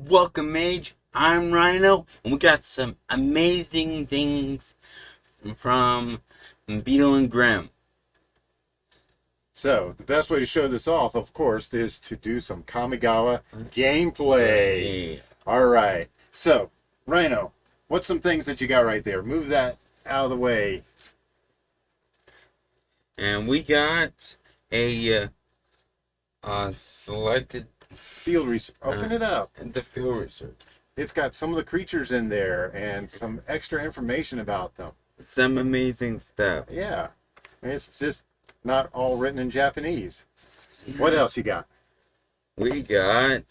Welcome, Mage. I'm Rhino, and we got some amazing things from Beadle and Grimm. So, the best way to show this off, of course, is to do some Kamigawa gameplay. Yeah. All right. So, Rhino, what's some things that you got right there? Move that out of the way. And we got a selected Field research. Open it up. the field research. It's got some of the creatures in there and some extra information about them. Some amazing stuff. Yeah. It's just not all written in Japanese. What else you got? We got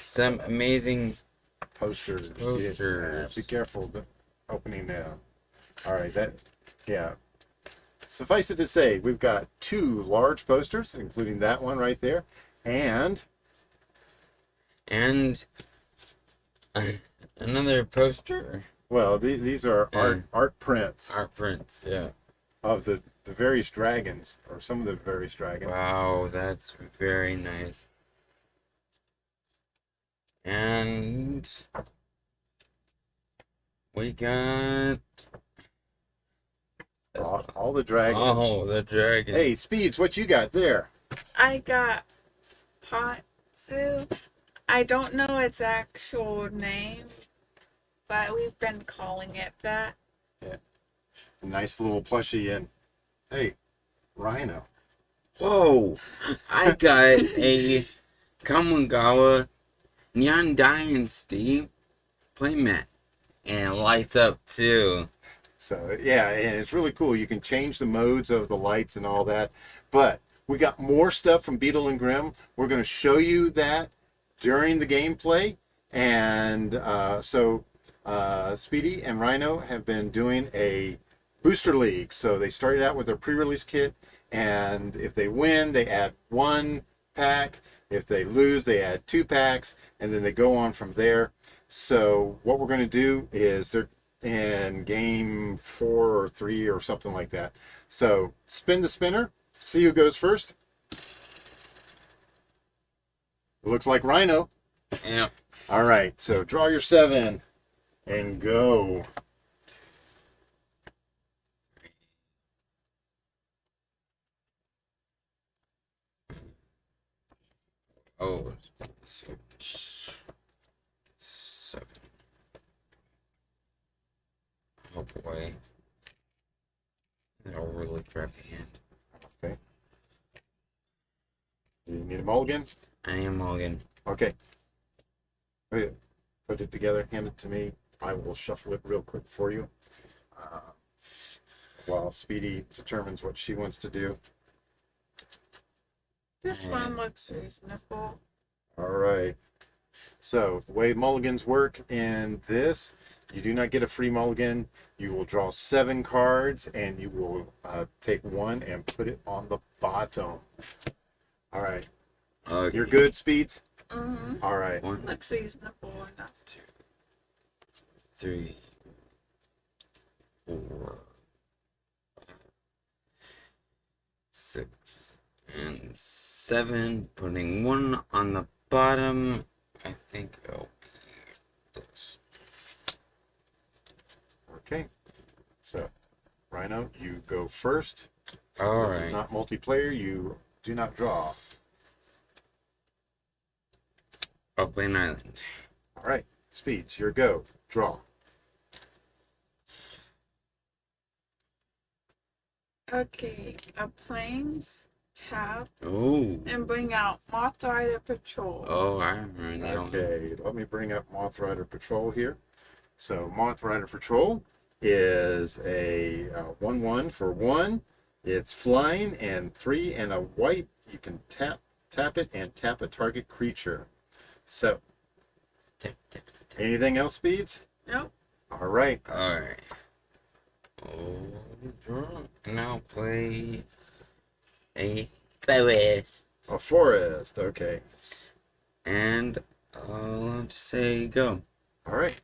some amazing Posters. posters. Be careful opening them. All right. Yeah. Suffice it to say, we've got two large posters, including that one right there, and another poster. well, these are art prints Art prints, yeah. of the various dragons, or some of the various dragons. Wow, that's very nice. And we got All the dragons. oh, the dragon. Hey, Speeds, what you got there? I got Patsu. I don't know its actual name, but we've been calling it that. Yeah, a nice little plushie, and hey, Rhino. Whoa! I got a Kamigawa Neon Dynasty playmat, and it lights up too. So yeah, and it's really cool. You can change the modes of the lights and all that. But we got more stuff from Beadle and Grimm. We're going to show you that during the gameplay. And Speedy and Rhino have been doing a booster league. So they started out with their pre-release kit, and if they win, they add 1 pack. If they lose, they add 2 packs, and then they go on from there. So what we're going to do is they're in game 4 or 3 or something like that. So spin the spinner, see who goes first. Looks like Rhino. Yeah. All right, so draw your 7 and go. Oh, 6, 7. Oh boy. That'll really grab my hand. Okay. Do you need a mulligan? I am Mulligan. Okay. Put it together, hand it to me. I will shuffle it real quick for you. While Speedy determines what she wants to do. This one looks reasonable. All right. So the way mulligans work in this, you do not get a free mulligan. You will draw 7 cards, and you will take 1 and put it on the bottom. All right. Okay. You're good, Speeds? Mm-hmm. All right. 1, Looks reasonable enough. 2, 3, 4, 6, and 7. Putting 1 on the bottom. I think it'll be this. Okay. So, Rhino, you go first. Since All this right. is not multiplayer, you do not draw. Upland Island. All right. Speeds, your go. Draw. Okay, a planes tab Oh. and bring out Moth Rider Patrol. Oh, I remember that one. Okay, let me bring up Moth Rider Patrol here. So Moth Rider Patrol is a 1/1 for 1. It's flying and 3 and a white. You can tap it and tap a target creature. So Tap, tap, tap. anything else, Speeds? Nope. All right. Alright. Oh, draw. And I'll play a forest. A forest. Okay. And I'll just say go. All right.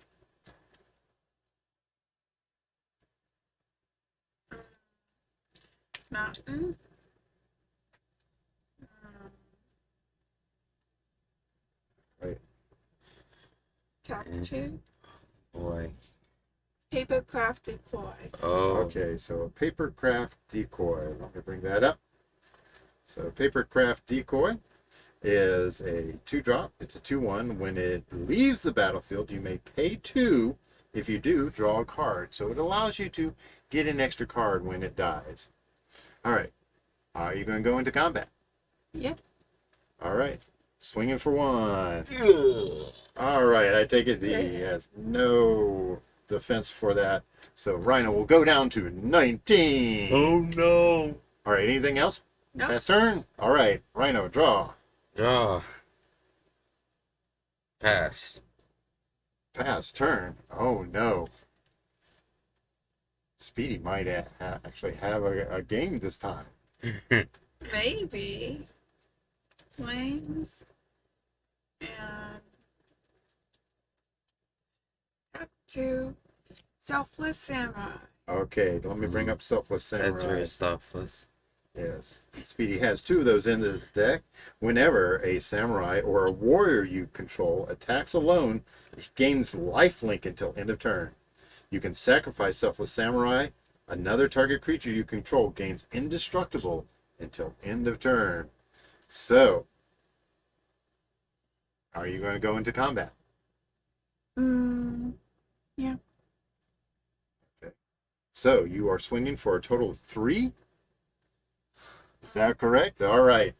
Mountain. Right. Tap 2. Boy. Papercraft decoy. Oh. Okay, so a papercraft decoy. Let me bring that up. So papercraft decoy is a 2-drop. It's a 2/1. When it leaves the battlefield, you may pay 2. If you do, draw a card. So it allows you to get an extra card when it dies. All right. Are you going to go into combat? Yep. All right. Swinging for 1. All right. I take it he has no defense for that. So Rhino will go down to 19. Oh no. All right. Anything else? Nope. Pass turn. All right. Rhino, draw. Draw. Pass. Pass turn. Oh no. Speedy might actually have a game this time. Maybe. Planes. And tap 2. Selfless Samurai. Okay, let me bring up Selfless Samurai. That's very selfless. Yes. Speedy has 2 of those in his deck. Whenever a samurai or a warrior you control attacks alone, it gains lifelink until end of turn. You can sacrifice Selfless Samurai. Another target creature you control gains indestructible until end of turn. So, are you going to go into combat? Yeah. Okay. So, you are swinging for a total of 3? Is that correct? All right.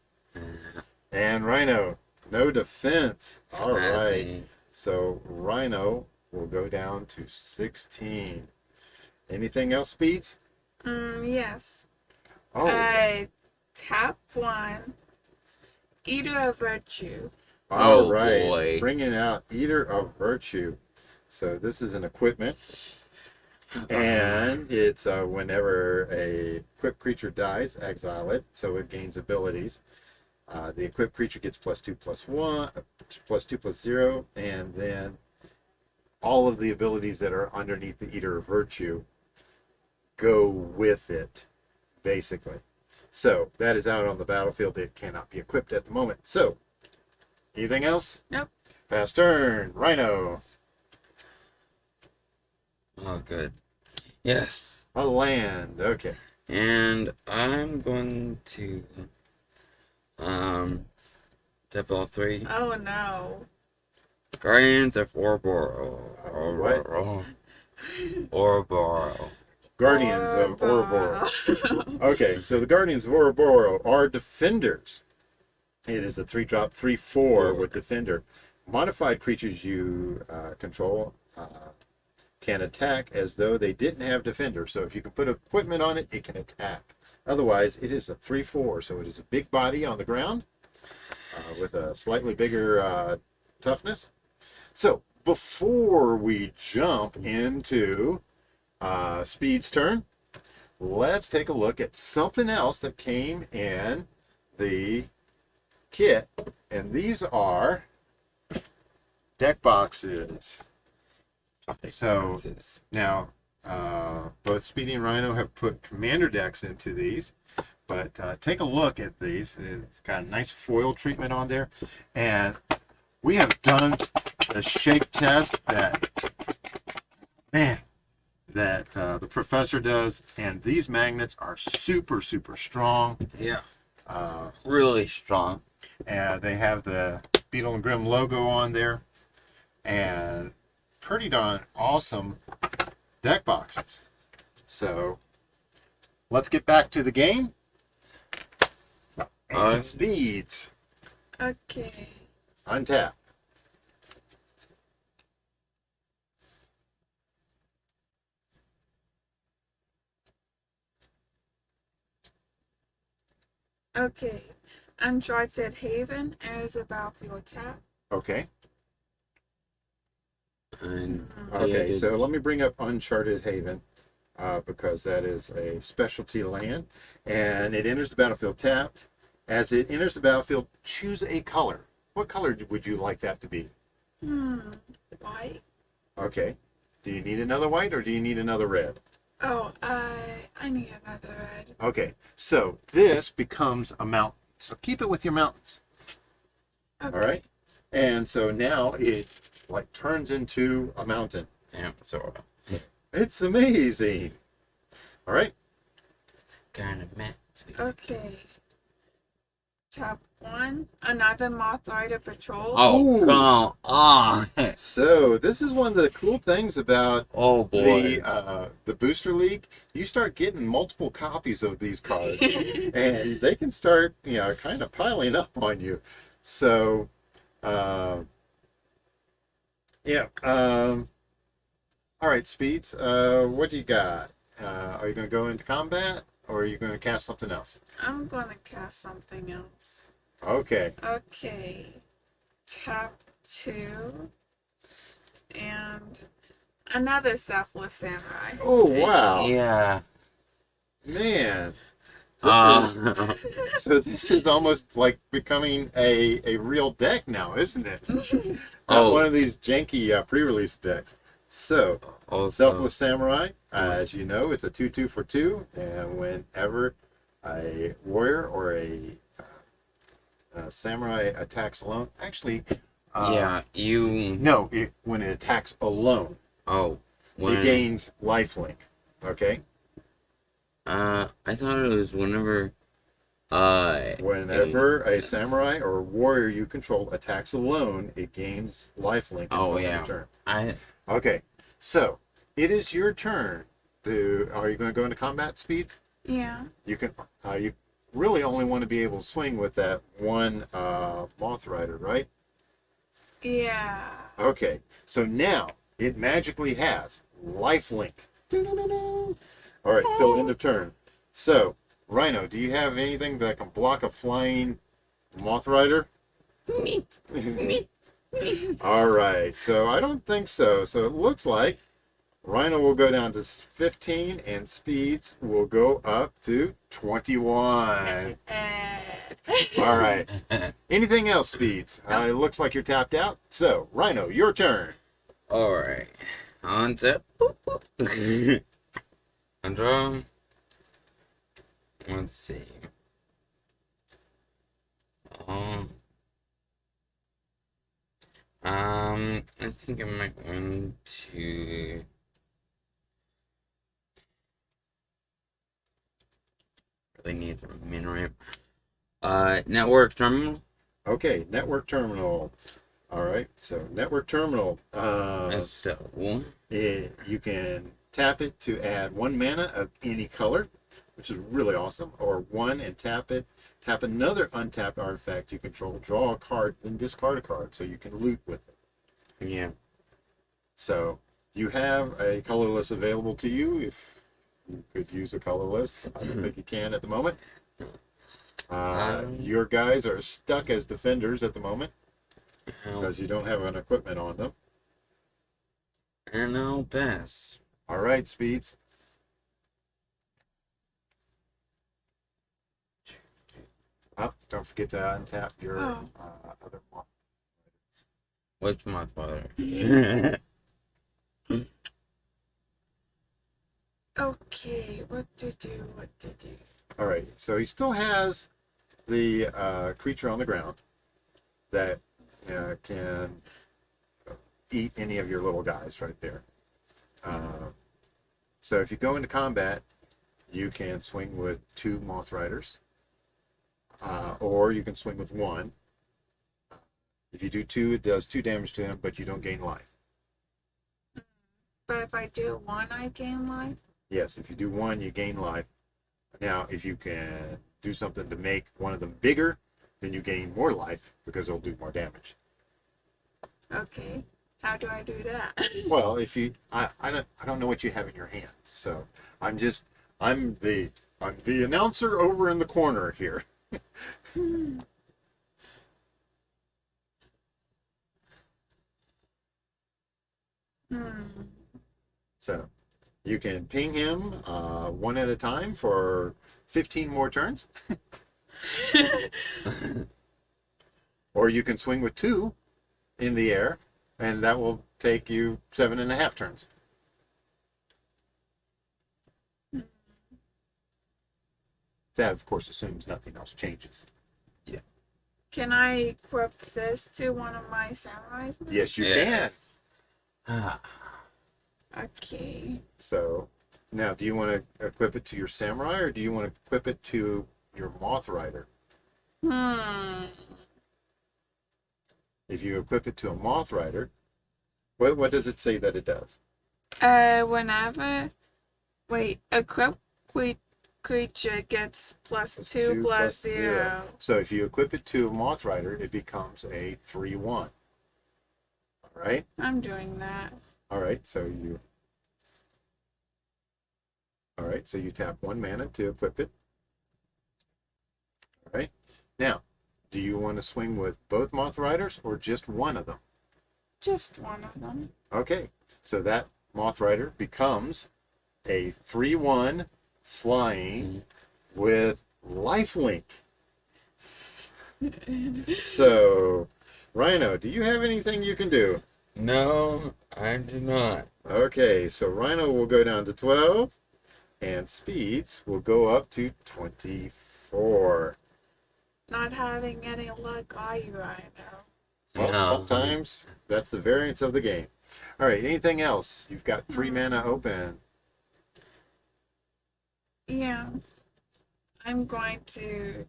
And Rhino, no defense. All right. So Rhino will go down to 16. Anything else, Speeds? Yes. Oh, I tap 1. Eater of Virtue. all Oh, right. boy. Bringing out Eater of Virtue. So this is an equipment. And it's whenever a equipped creature dies, exile it, so it gains abilities. The equipped creature gets +2/+1, +2/+0, and then all of the abilities that are underneath the Eater of Virtue go with it, basically. So that is out on the battlefield. It cannot be equipped at the moment. So, anything else? Nope. Pass turn, Rhino. Oh, good. Yes. A land. Okay. And I'm going to tap all 3. Oh no. Guardians of Ouroboros. What? Ouroboros. Guardians of Ouroboros. Okay, so the Guardians of Ouroboros are defenders. It is a 3-drop, 3/4 with defender. Modified creatures you control can attack as though they didn't have defender. So if you can put equipment on it, it can attack. Otherwise, it is a 3/4. So it is a big body on the ground with a slightly bigger toughness. So before we jump into Speed's turn, let's take a look at something else that came in the kit. And these are deck boxes. So now, both Speedy and Rhino have put commander decks into these, but take a look at these. It's got a nice foil treatment on there, and we have done the shake test that, man, that the professor does, and these magnets are super, super strong. Yeah. Really strong. And they have the Beadle and Grimm logo on there, and pretty darn awesome deck boxes. So let's get back to the game. And Speeds. Okay. Untap. Okay. Untitled Haven as the battlefield tap. Okay. And Okay, so let me bring up Uncharted Haven because that is a specialty land. And it enters the battlefield tapped. As it enters the battlefield, choose a color. What color would you like that to be? White. Okay. Do you need another white or do you need another red? Oh, I need another red. Okay, so this becomes a mountain. So keep it with your mountains. Okay. All right. And so now it like turns into a mountain. Yeah, sort of. It's amazing. All right. Kind of mad. Okay. Top 1, another Moth Rider patrol. Oh, Ooh. come on. So this is one of the cool things about Oh, boy. the Booster League. You start getting multiple copies of these cards, and they can start, kind of piling up on you. So, yeah. All right, Speeds. What do you got? Are you going to go into combat, or are you going to cast something else? I'm gonna cast something else. Okay. Okay. Tap 2. And another Selfless Samurai. Oh wow, Yeah. man. Uh, So this is almost like becoming a real deck now, isn't it? Not Oh. one of these janky pre-release decks. So, also, Selfless Samurai, as you know, it's a 2/2 for 2, and whenever a warrior or a samurai attacks alone, actually, yeah, you. no, when it attacks alone, Oh, when. it gains lifelink. Okay, I thought it was whenever. whenever a samurai or warrior you control attacks alone, it gains lifelink until yeah. your turn. I. Okay, so it is your turn. Are you going to go into combat, Speeds? Yeah. You can. You really only want to be able to swing with that one Moth Rider, right? Yeah. Okay, so now it magically has lifelink. All right, till end of turn. So, Rhino, do you have anything that can block a flying Moth Rider? All right, so I don't think so. So it looks like Rhino will go down to 15 and Speeds will go up to 21. All right. Anything else, Speeds? It looks like you're tapped out. So, Rhino, your turn. Alright. On tap. And draw. Let's see. I think I might want to. Really need the min ramp. Network terminal. Okay, network terminal. All right, so network terminal. So. You can tap it to add 1 mana of any color, which is really awesome, or 1 and tap it. Tap another untapped artifact you control, draw a card, then discard a card, so you can loot with it. Yeah. So you have a colorless available to you if you could use a colorless. I don't think you can at the moment. Your guys are stuck as defenders at the moment because you don't have an equipment on them. And I'll pass. All right, Speeds. Oh, don't forget to untap your other one. What's my father? Okay, what to do? All right, so he still has the creature on the ground that can eat any of your little guys right there. So if you go into combat, you can swing with 2 Moth Riders, or you can swing with 1. If you do 2, it does 2 damage to him, but you don't gain life. But if I do 1, I gain life? Yes, if you do 1, you gain life. Now, if you can do something to make one of them bigger, then you gain more life because it'll do more damage. Okay. How do I do that? Well, if you, I don't know what you have in your hand, so I'm the announcer over in the corner here. So you can ping him 1 at a time for 15 more turns, or you can swing with 2 in the air, and that will take you 7.5 turns. That, of course, assumes nothing else changes. Yeah. Can I equip this to one of my samurais now? Yes, you Yes. Ah. can. Okay. So, now, do you want to equip it to your samurai, or do you want to equip it to your moth rider? If you equip it to a moth rider, what does it say that it does? Whenever equip creature gets plus Plus 2 2 plus plus 0. 0. So if you equip it to a moth rider, it becomes a 3/1. All right? I'm doing that. All right, so you tap 1 mana to equip it. All right. Now, do you want to swing with both moth riders or just one of them? Just one of them. Okay, so that moth rider becomes a 3/1 flying with lifelink. So, Rhino, do you have anything you can do? No, I do not. Okay, so Rhino will go down to 12, and Speeds will go up to 24. Not having any luck, are you, Rhino? Well, No. sometimes that's the variance of the game. All right, anything else? You've got 3 mana open. Yeah. I'm going to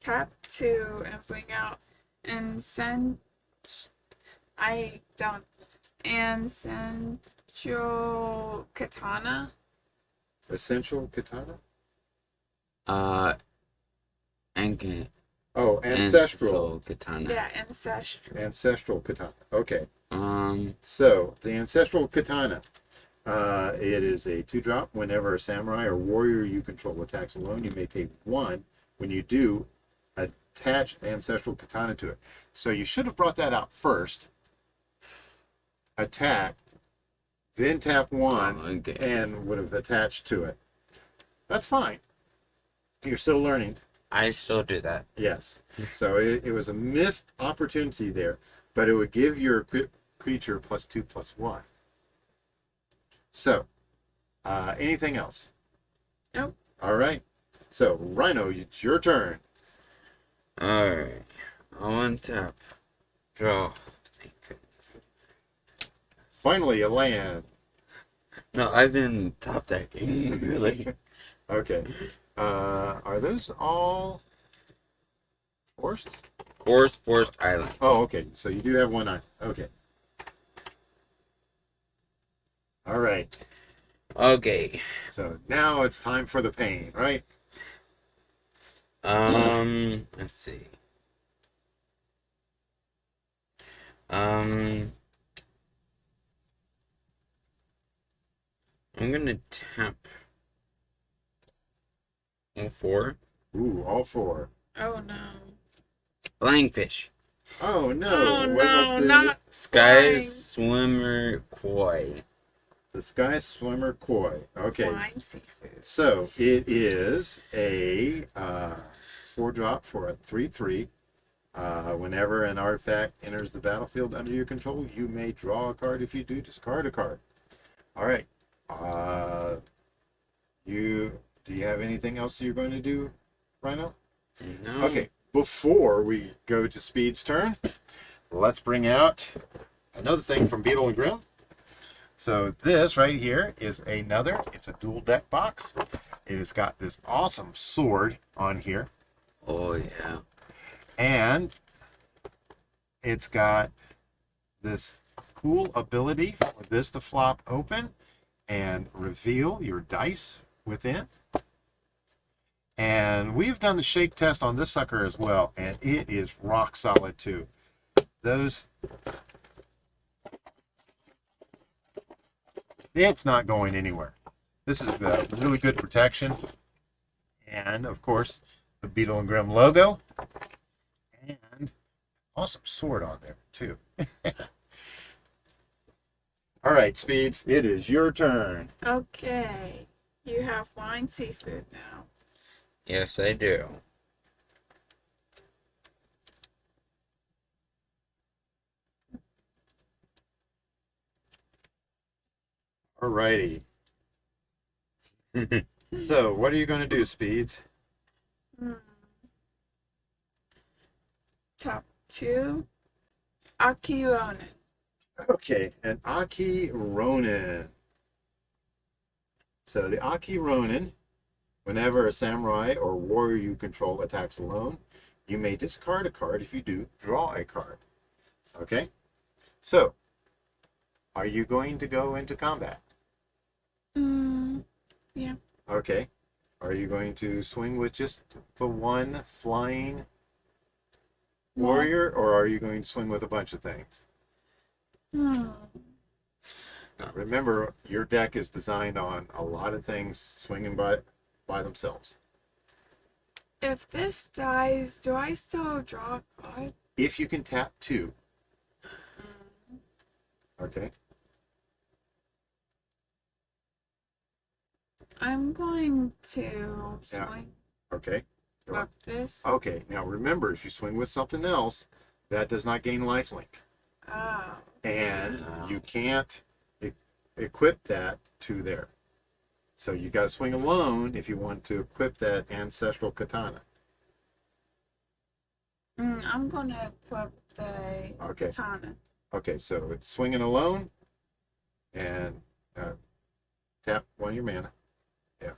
tap 2 and bring out Essential Katana. Essential Katana? Ancestral Oh, Ancestral. Katana. Yeah, Ancestral. Ancestral Katana. Okay. Um, So, the Ancestral Katana. It is a 2-drop. Whenever a samurai or warrior you control attacks alone, you may pay 1. When you do, attach Ancestral Katana to it. So you should have brought that out first. Attack, then tap 1, okay. and would have attached to it. That's fine. You're still learning. I still do that. Yes. So it was a missed opportunity there, but it would give your creature +2/+1. So, anything else? Nope. All right. So, Rhino, it's your turn. Alright. I'll untap. Draw. Thank goodness. Finally, a land. No, I've been top decking, really. Okay. Are those all forced? Forced Island. Oh, okay. So you do have one eye. Okay. All right. Okay. So now it's time for the pain, right? Let's see. I'm gonna tap all 4. Ooh, all 4. Oh no. Flying fish. Oh no! Oh no, What's the not Sky flying. swimmer koi. the Sky Swimmer Koi? Okay. Flying seafood. So it is a 4-drop for a 3/3. Whenever an artifact enters the battlefield under your control, you may draw a card. If you do, discard a card. All right. Do you have anything else you're going to do, Rhino? No. Okay. Before we go to Speed's turn, let's bring out another thing from Beadle and Grimm. So this right here is it's a dual deck box. It has got this awesome sword on here. Oh yeah. And it's got this cool ability for this to flop open and reveal your dice within. And we've done the shake test on this sucker as well, and it is rock solid too. It's not going anywhere. This is really good protection. And of course, the Beadle and Grimm logo. And awesome sword on there too. All right, Speeds, it is your turn. Okay. You have flying seafood now. Yes, I do. All righty. So, what are you going to do, Speeds? top 2. Aki Ronin. Okay, an Aki Ronin. So the Aki Ronin, whenever a samurai or warrior you control attacks alone, you may discard a card. If you do, draw a card. Okay? So, are you going to go into combat? Yeah. Okay. Are you going to swing with just the one flying warrior, or are you going to swing with a bunch of things? Now, remember, your deck is designed on a lot of things swinging by themselves. If this dies, do I still draw a card? If you can tap 2. Okay. I'm going to Yeah. swing Okay. Go on. with this. Okay. Now remember, if you swing with something else, that does not gain lifelink. Oh. And you can't equip that to there. So you got to swing alone if you want to equip that ancestral katana. I'm gonna equip the Okay. katana. Okay, so it's swinging alone, and tap 1 of your mana. Yeah.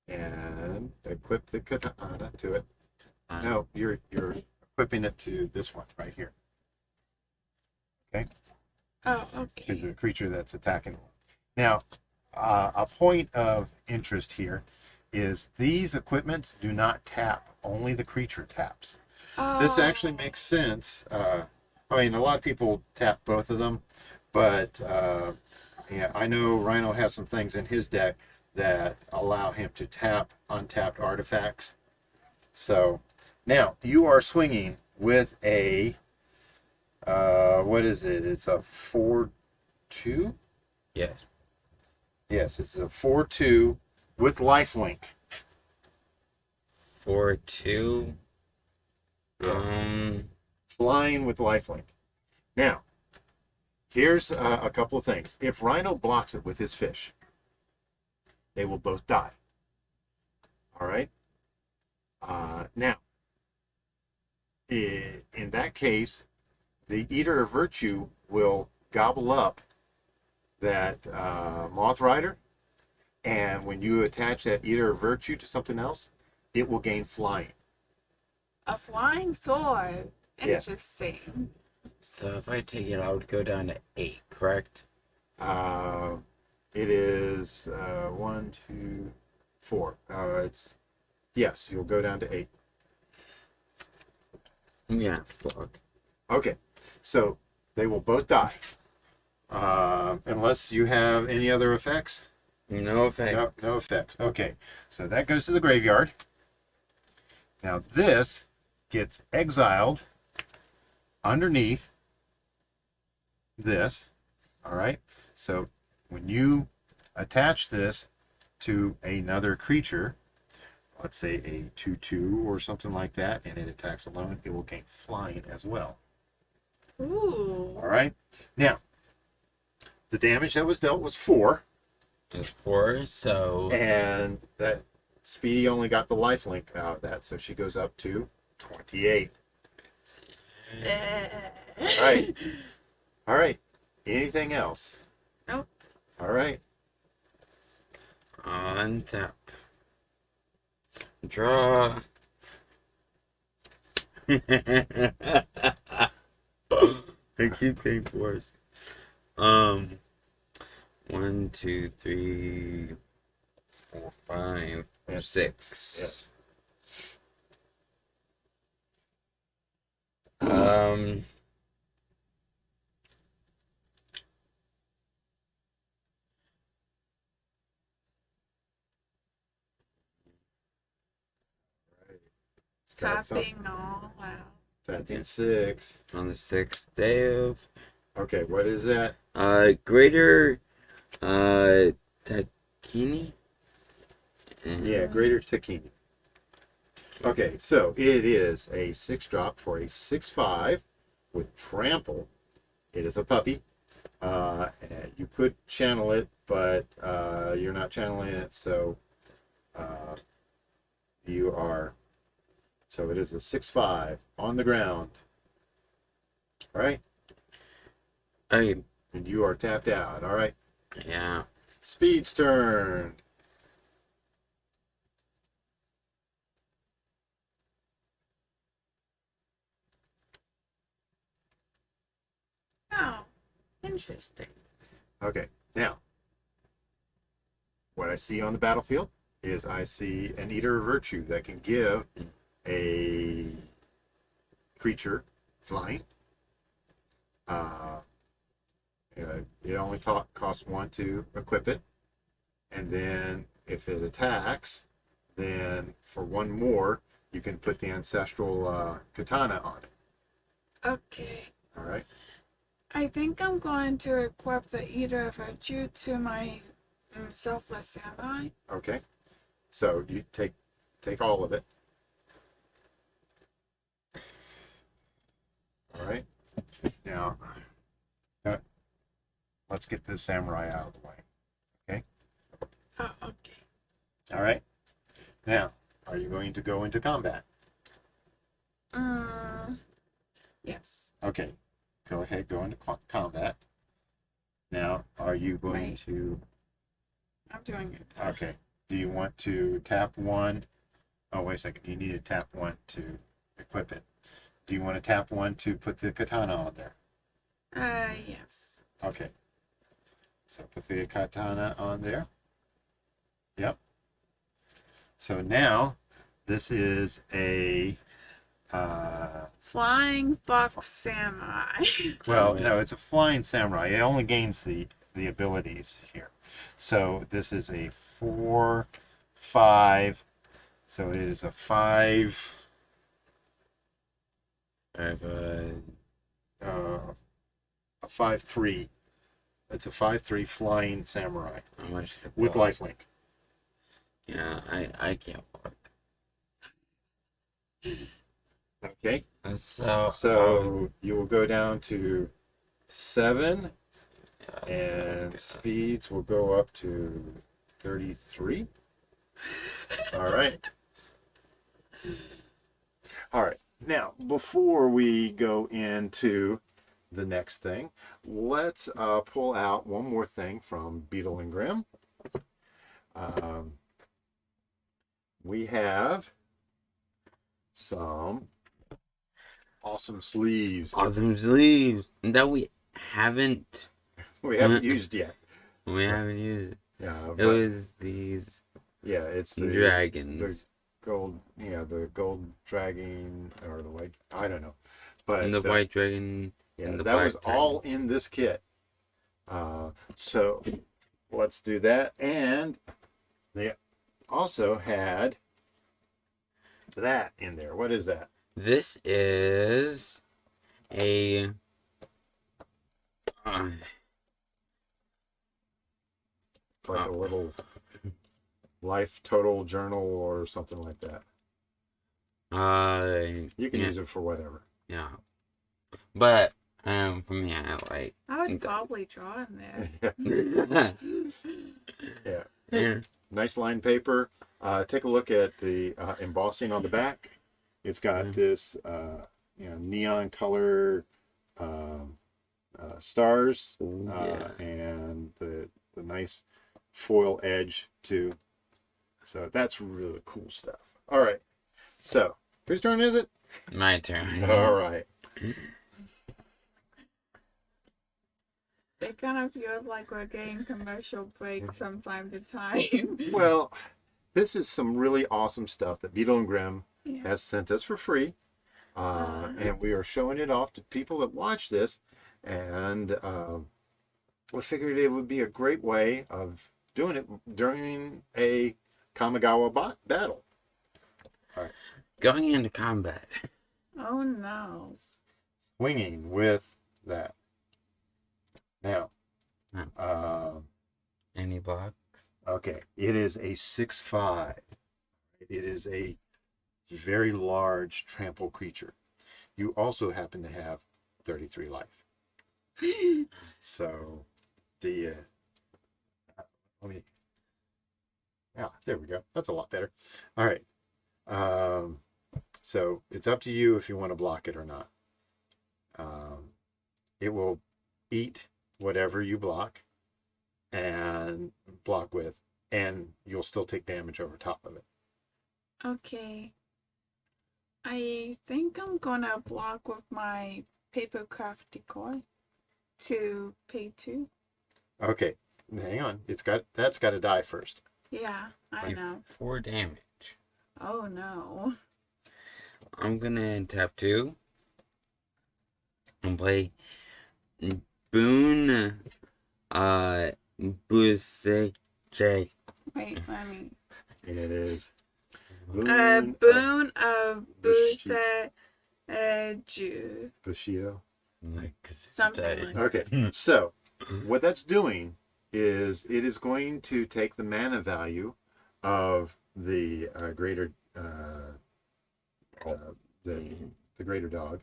And equip the katana to it. No, you're equipping it to this one right here. Okay. Oh, To okay. the creature that's attacking. Now, a point of interest here is these equipments do not tap, only the creature taps. This actually makes sense. I mean, a lot of people tap both of them, but yeah, I know Rhino has some things in his deck that allow him to tap untapped artifacts. So now you are swinging with a what is it? It's a 4/2. Yes. Yes, it's a 4/2 with lifelink. 4/2. Flying with lifelink. Now, here's a couple of things. If Rhino blocks it with his fish, they will both die. All right? Now, in that case, the Eater of Virtue will gobble up that Moth Rider, and when you attach that Eater of Virtue to something else, it will gain flying. A flying sword. Yeah. Interesting. So if I take it, I would go down to 8, correct? It is 1, 2, 4. Yes, you'll go down to 8. Yeah, fuck. Okay, so they will both die. Unless you have any other effects? No effects. No effects. Okay, so that goes to the graveyard. Now this gets exiled underneath this. All right, so when you attach this to another creature, let's say a 2/2 or something like that, and it attacks alone, it will gain flying as well. Ooh. All right. Now, the damage that was dealt was 4, It's 4, so and that Speedy only got the lifelink out of that, so she goes up to 28. All right. All right. Anything else? Nope. All right. untap. Draw. I keep getting worse. 1, 2, 3, 4, 5, Yes. 6. Yes. Tapping all out. Tapping 6. On the 6th day of Okay, what is that? greater Takini. Yeah, Greater Takini. Okay, so it is a 6-drop for a 6/5 with trample. It is a puppy. You could channel it, but you're not channeling it, so you are So it is a 6/5 on the ground. All right. Okay. And you are tapped out. All right. Yeah. Speed's turn. Oh, interesting. Okay. Now, what I see on the battlefield is I see an Eater of Virtue that can give a creature flying. It only costs 1 to equip it. And then if it attacks, then for 1 more, you can put the Ancestral Katana on it. Okay. All right. I think I'm going to equip the Eater of Virtue to my Selfless Samurai. Okay. So you take all of it. All right. Now, let's get this samurai out of the way. Okay. Oh, okay. All right. Now, are you going to go into combat? Yes. Okay. Go ahead. Go into combat. Now, are you going Wait. to? I'm doing it. Okay. Do you want to tap 1? Oh, wait a second. You need to tap 1 to equip it. Do you want to tap 1 to put the katana on there? Yes. Okay. So put the katana on there. Yep. So now this is a Flying Fox Samurai. well, yeah. no, it's a flying samurai. It only gains the abilities here. So this is a 4/5. So it is a 5. I have A 5/3. It's a 5/3 flying samurai how much with lifelink. Yeah, I can't work. Okay. So You will go down to 7, yeah, and speeds will go up to 33. All right. All right. Now, before we go into the next thing, let's pull out one more thing from Beadle and Grimm. We have some awesome sleeves. Awesome sleeves that we haven't used yet. we haven't used. Yeah, It was these it's the dragons. the gold dragon or the white. I don't know, but And the white dragon. yeah, and the that was black dragon. all in this kit. So let's do that, and they also had that in there. What is that? This is a It's like a little life total journal or something like that. You can use it for whatever. Yeah. But for me I like I would probably draw in yeah. Yeah. Nice lined paper. Take a look at the embossing on the back. It's got this neon color stars and the nice foil edge too. So that's really cool stuff. All right. So whose turn is it? My turn. All right. It kind of feels like we're getting commercial breaks from time to time. Well, this is some really awesome stuff that Beadle and Grimm has sent us for free. And we are showing it off to people that watch this. And we figured it would be a great way of doing it during a Kamigawa battle. All right. Going into combat. Oh no. Swinging with that. Now, Any box? okay, it is a 6/5. It is a very large trample creature. You also happen to have 33 life. So the there we go. That's a lot better. All right. So it's up to you if you want to block it or not. It will eat whatever you block and block with, and you'll still take damage over top of it. Okay. I think I'm gonna block with my paper craft decoy to pay 2. Okay, hang on. That's got to die first. Yeah, I know. 4 damage. Oh no. I'm gonna tap 2 and play Boon Busek. Wait, let me. And it is Boon of Bushi- Ju. Bushido. Something like Okay, so what that's doing is it is going to take the mana value of the greater the greater dog.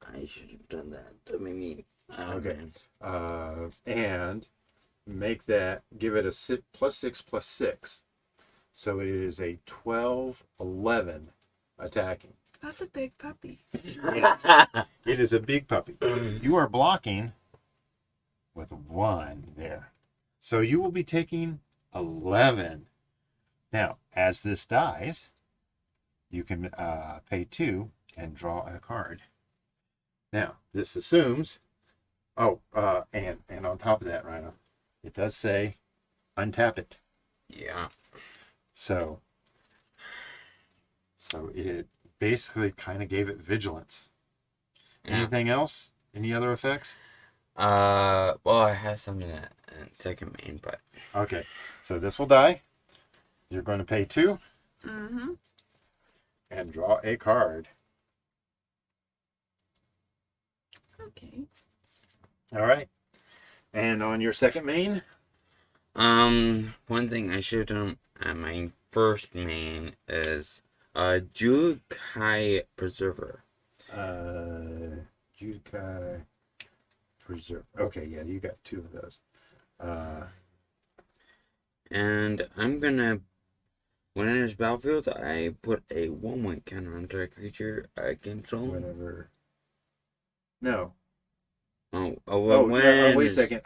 I should have done that. That made me. Okay. Man. And make that, give it a +6/+6. So it is a 12/11 attacking. That's a big puppy. It is a big puppy. You are blocking with 1 there. So you will be taking 11. Now, as this dies, you can pay 2 and draw a card. Now, this assumes, and on top of that, Rhino, it does say untap it. Yeah. So it basically kind of gave it vigilance. Yeah. Anything else? Any other effects? Well, I have some in second main, but Okay, so this will die. You're going to pay 2 Mm-hmm. and draw a card. Okay. All right. And on your second main? one thing I should have done at my first main is Jukai Preserver. Jukai Preserve. Okay, yeah, you got 2 of those. And I'm gonna, when it enters battlefield, I put a 1/1 counter on target creature I control. Whenever. No. When Wait a second.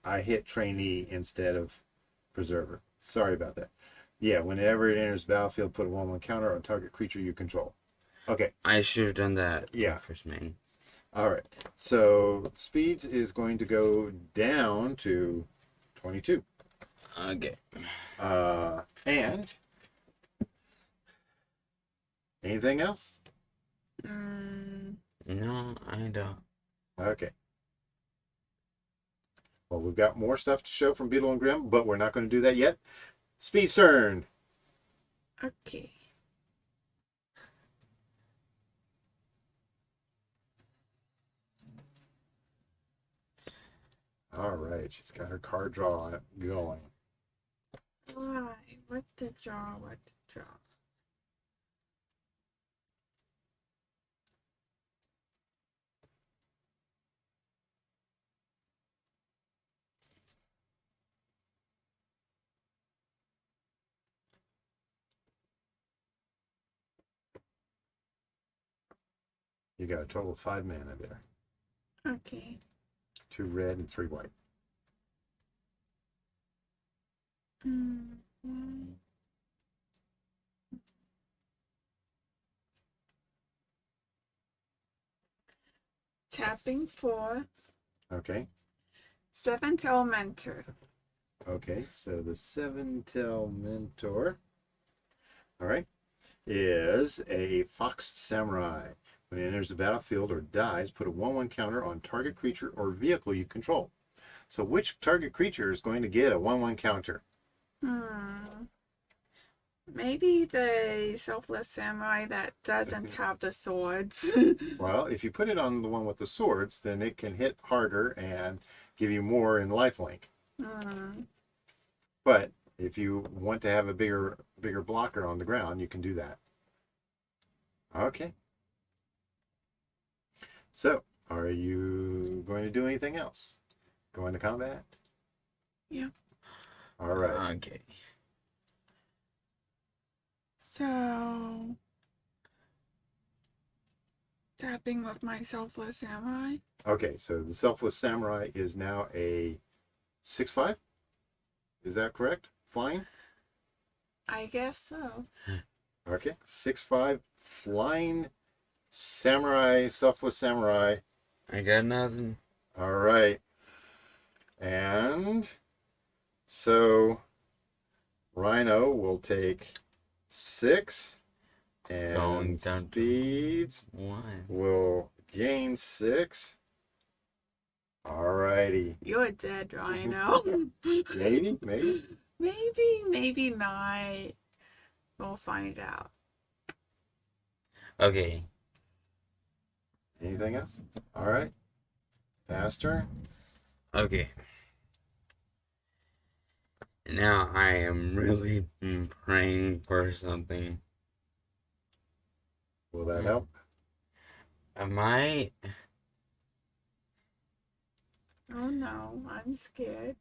I hit trainee instead of preserver. Sorry about that. Yeah, whenever it enters battlefield, put a 1/1 counter on target creature you control. Okay. I should have done that. Yeah. First main. All right. So speeds is going to go down to 22. Okay. And anything else? No, I don't. Okay. Well, we've got more stuff to show from Beadle and Grimm, but we're not going to do that yet. Speed's turn. Okay. All right. She's got her card draw going. Why? What to draw? What to draw? You got a total of 5 mana there. Okay. 2 red and 3 white. Mm-hmm. Tapping 4. Okay. 7-tail mentor. Okay. So the 7-tail mentor, all right, is a fox samurai. When it enters the battlefield or dies, put a 1/1 counter on target creature or vehicle you control. So which target creature is going to get a 1/1 counter? Maybe the selfless samurai that doesn't have the swords. Well, if you put it on the one with the swords, then it can hit harder and give you more in lifelink. But if you want to have a bigger blocker on the ground, you can do that. Okay. So, are you going to do anything else? Go into combat? Yeah. All right. Okay. So Tapping with my selfless samurai. Okay, so the Selfless Samurai is now a 6/5. Is that correct? Flying? I guess so. Okay, 6/5 flying samurai, Selfless Samurai. I got nothing. All right. And so Rhino will take 6, Going and down to Speeds 1. will gain 6. Alrighty. You're dead, Rhino. Maybe, maybe. Maybe not. We'll find out. Okay. Anything else? All right. Faster. Okay. Now I am really praying for something. Will that help? Am I? Oh no, I'm scared.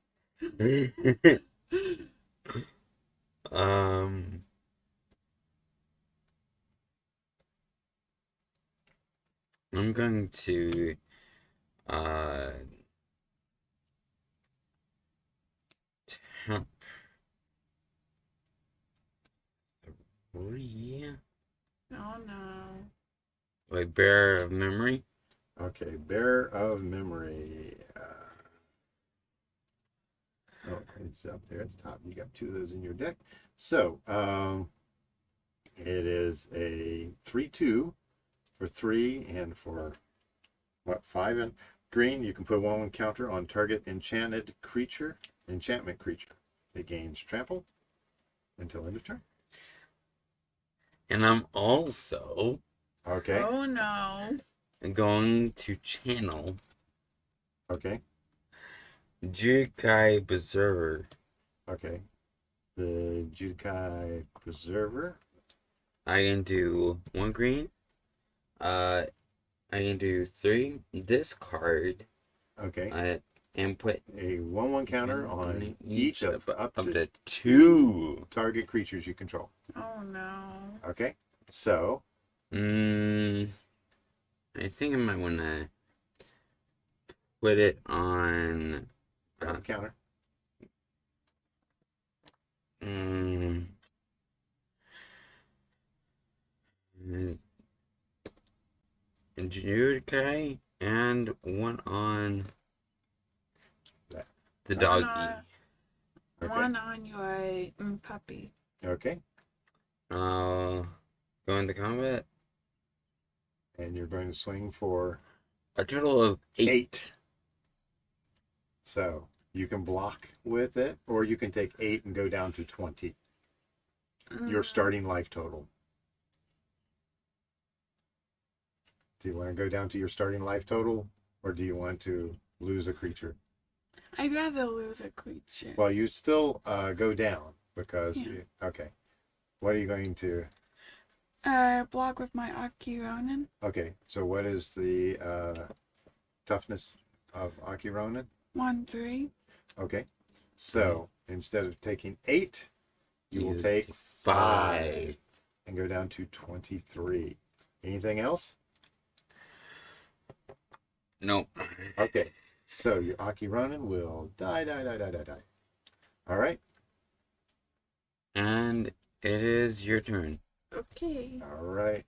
um. I'm going to tap 3. Oh no. Like Bear of Memory. Okay, Bear of Memory. Oh, it's up there at the top. You got 2 of those in your deck. So, it is a 3/2 for 3 and for what, 5 and green. You can put 1 counter on target enchantment creature. It gains trample until end of turn. And I'm also Okay. Oh no. going to channel Okay. Jukai Berserker. Okay. The Jukai Preserver. I can do 1 green. I can do 3 discard. Okay. And put A 1/1 counter on each of up to 2 target creatures you control. Oh no. Okay. So, I think I might want to put it on. grab a counter. Jukai and 1 on That. the Okay. doggy. Okay. One on your puppy. Okay. I'll go into combat. And you're going to swing for A total of 8. 8. So, you can block with it, or you can take 8 and go down to 20. Your starting life total. Do you want to go down to your starting life total, or do you want to lose a creature? I'd rather lose a creature. Well, you still go down because Yeah. okay. What are you going to? Block with my Aki Ronin. Okay, so what is the toughness of Aki Ronin? 1/3. Okay, so instead of taking 8, you will take 5 and go down to 23. Anything else? Nope. Okay, so your Aki Ronin will die. All right. And it is your turn. Okay. All right.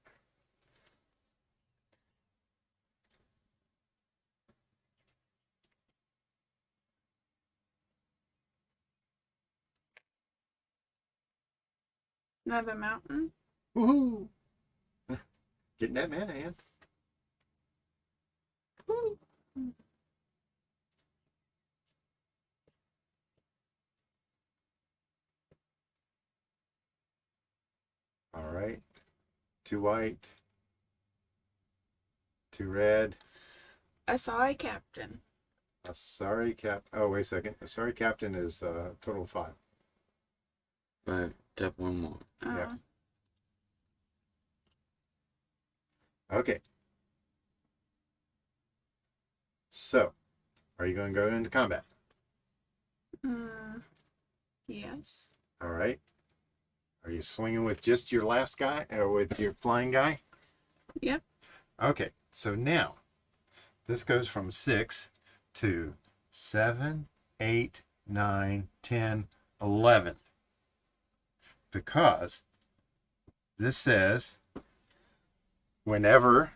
Another mountain. Woohoo! Getting that mana in. Woo. All right. 2 white. 2 red. Asai Captain. A sorry cap. Oh, wait a second. A sorry captain is total 5. 5. Tap 1 more. Yeah. Okay. So, are you going to go into combat? Yes. All right. Are you swinging with just your last guy or with your flying guy? Yep. Okay. So now this goes from 6 to 7, 8, 9, 10, 11. Because this says whenever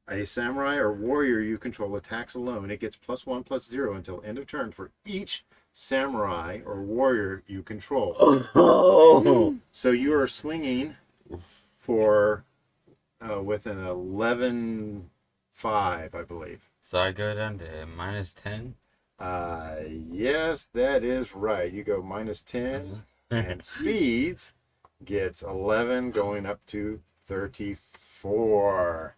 a samurai or warrior you control attacks alone, it gets +1/+0 until end of turn for each samurai or warrior you control. Oh. So you are swinging for with an 11-5, I believe. So I go down to -10. Yes, that is right. You go -10, and Speeds gets 11, going up to 34.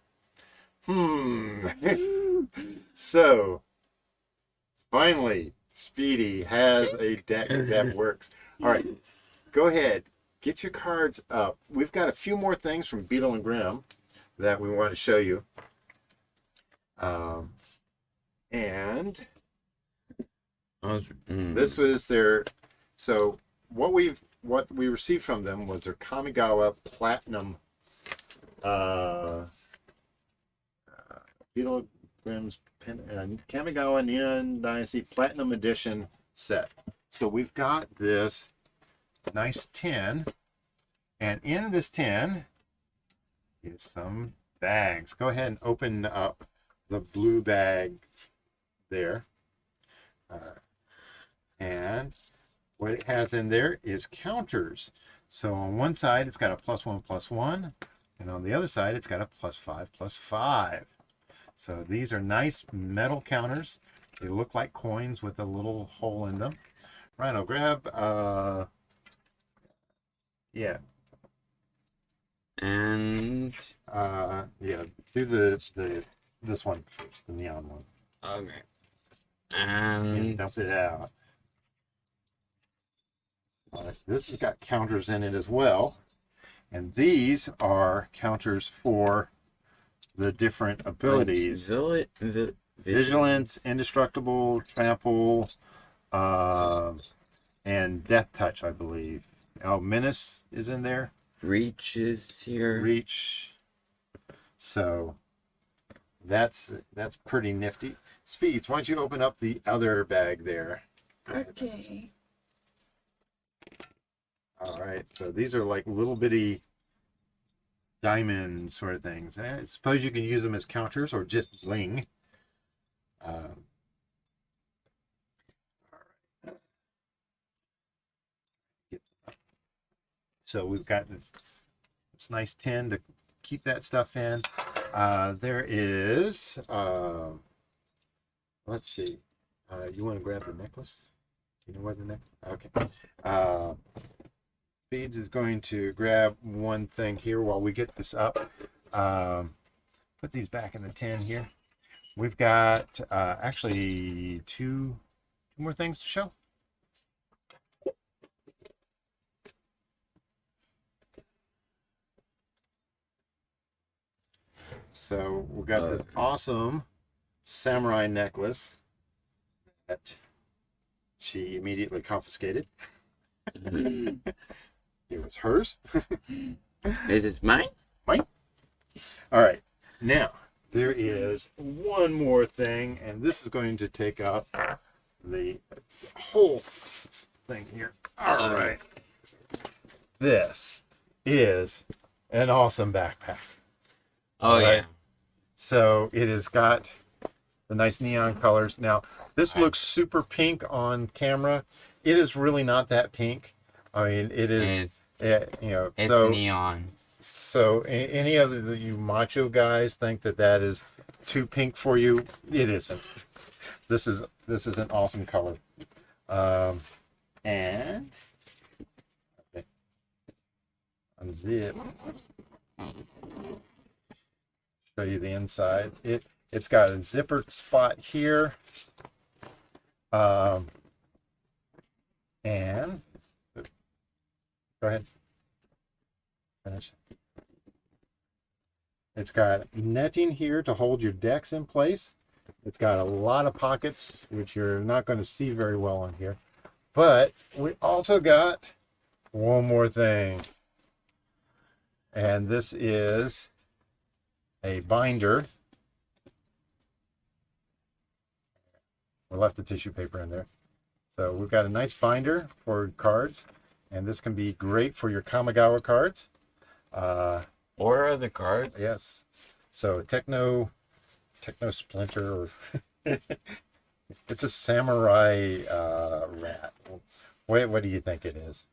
So finally, Speedy has a deck that works. All right, go ahead, get your cards up. We've got a few more things from Beadle and Grimm that we want to show you. And this was their, so what we received from them was their Kamigawa Platinum Beadle and Grimm's Kamigawa Neon Dynasty Platinum Edition set. So we've got this nice tin, and in this tin is some bags. Go ahead and open up the blue bag there. And what it has in there is counters. So on one side it's got a +1/+1, and on the other side it's got a +5/+5. So these are nice metal counters. They look like coins with a little hole in them. Rhino, grab yeah. And Yeah, do this one first, the neon one. okay. And And dump it out. All right, this has got counters in it as well. And these are counters for the different abilities. Vigilance, Indestructible, Trample, and Death Touch, I believe. Oh, Menace is in there. Reach is here. Reach. So that's pretty nifty. Speeds, why don't you open up the other bag there? Okay. All right, so these are like little bitty diamond sort of things. I suppose you can use them as counters or just bling. All right. So we've got this nice tin to keep that stuff in. There is, let's see. You want to grab the necklace? You know where the necklace? Okay. Speeds is going to grab one thing here while we get this up. Put these back in the tin here. We've got actually two more things to show. So we've got this awesome samurai necklace that she immediately confiscated. It was hers. Is this mine? Mine. All right. Now, there is one more thing, and this is going to take up the whole thing here. All right. This is an awesome backpack. Oh, All right. yeah. So it has got the nice neon colors. Now, this looks super pink on camera. It is really not that pink. I mean, it is. It's so neon. So any of you macho guys think that is too pink for you? It isn't. This is an awesome color. And okay. Unzip. Show you the inside. It's got a zippered spot here. And go ahead. Finish. It's got netting here to hold your decks in place. It's got a lot of pockets, which you're not going to see very well on here. But we also got one more thing. And this is a binder. We left the tissue paper in there. So we've got a nice binder for cards, and this can be great for your Kamigawa cards. Or other cards. Yes. So Techno Splinter, or it's a samurai rat. What do you think it is?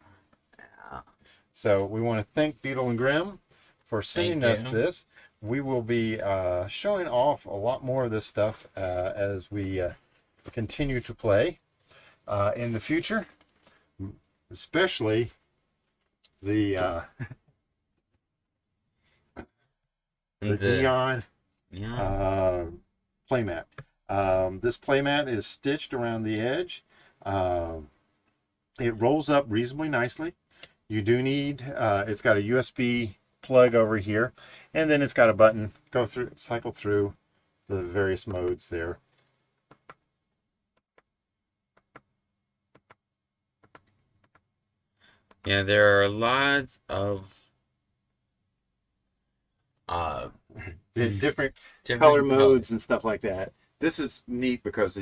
Yeah. So we want to thank Beadle and Grimm for sending us you. this. We will be showing off a lot more of this stuff as we continue to play in the future, especially the neon playmat. This playmat is stitched around the edge. It rolls up reasonably nicely. You do need, it's got a USB plug over here, and then it's got a button, cycle through the various modes there. Yeah, there are lots of different color modes and stuff like that. This is neat because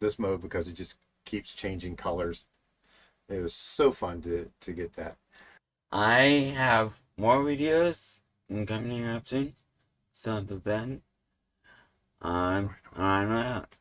this mode, because it just keeps changing colors. It was so fun to get that. I have more videos coming out soon. So until then, I'm Rhino out.